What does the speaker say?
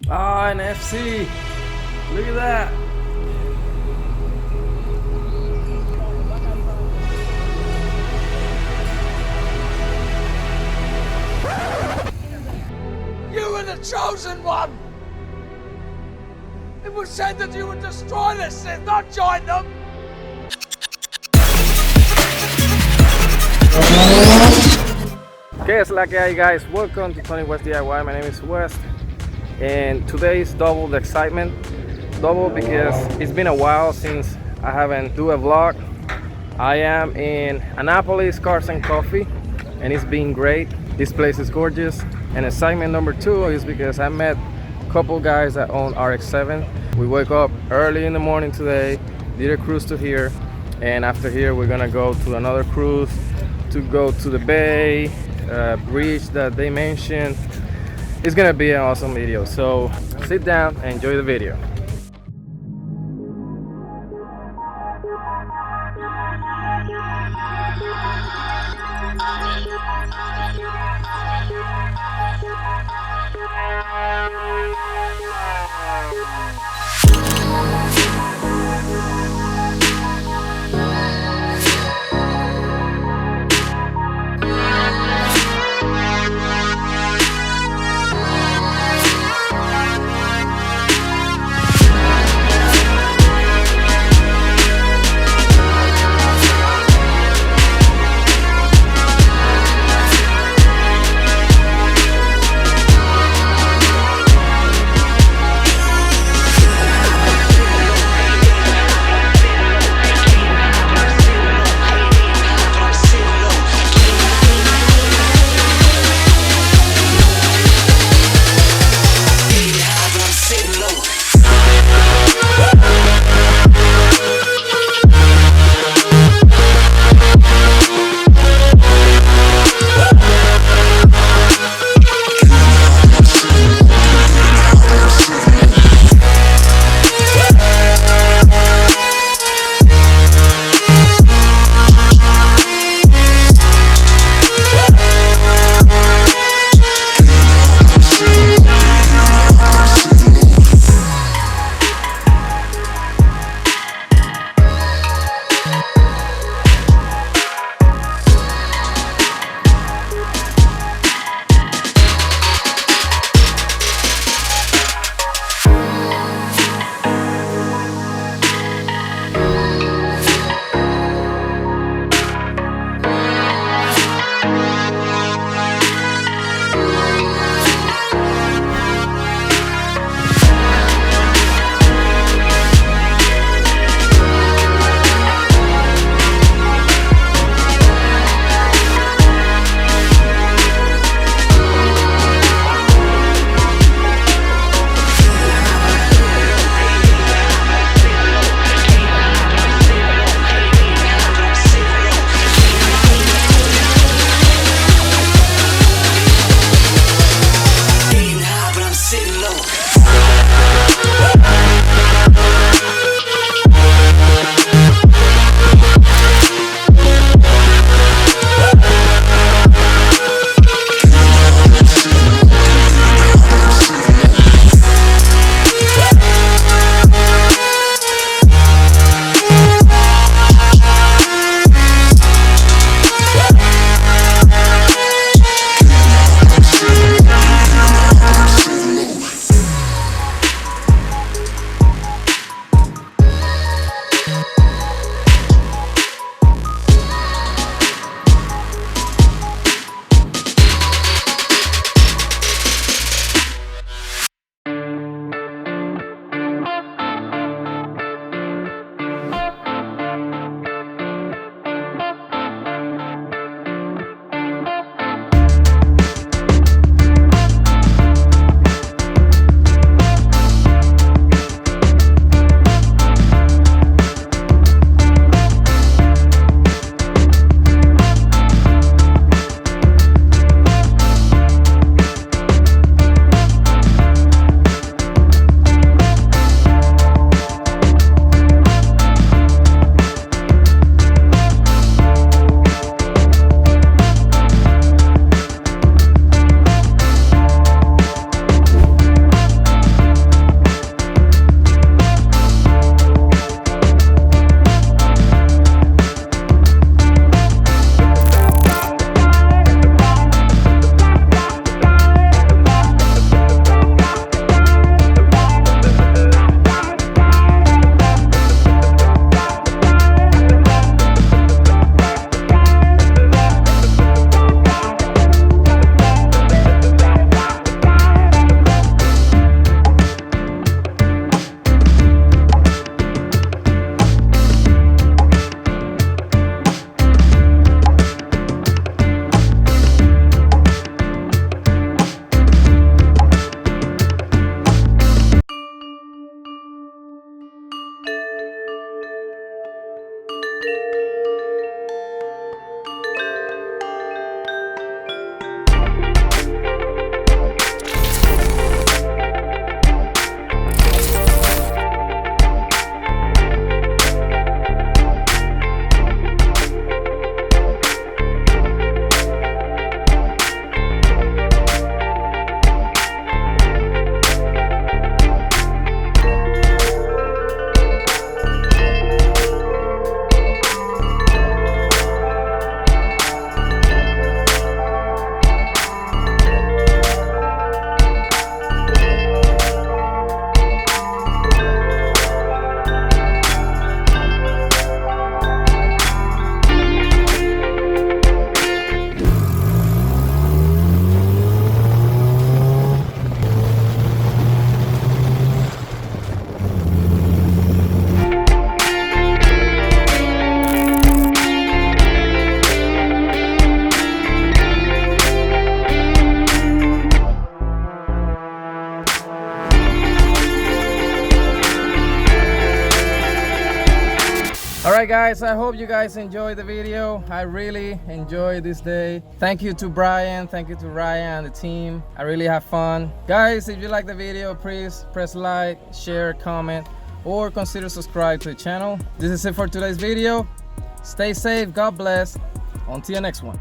Ah, an FC. Look at that. You were the chosen one! It was said that you would destroy the Sith, not join them! Okay, it's like hey guys, welcome to Tony West DIY. My name is West, and today is double the excitement. Double because it's been a while since I haven't do a vlog. I am in Annapolis Cars and Coffee, and it's been great. This place is gorgeous. And excitement number two is because I met a couple guys that own RX-7. We woke up early in the morning today, did a cruise to here, and after here we're gonna go to another cruise to go to the bay bridge that they mentioned. It's gonna be an awesome video, so sit down and enjoy the video. All right, guys, I hope you guys enjoyed the video. I really enjoyed this day. Thank you to Brian, thank you to Ryan and the team. I really have fun. Guys, if you like the video, please press like, share, comment, or consider subscribe to the channel. This is it for today's video. Stay safe, God bless. Until the next one.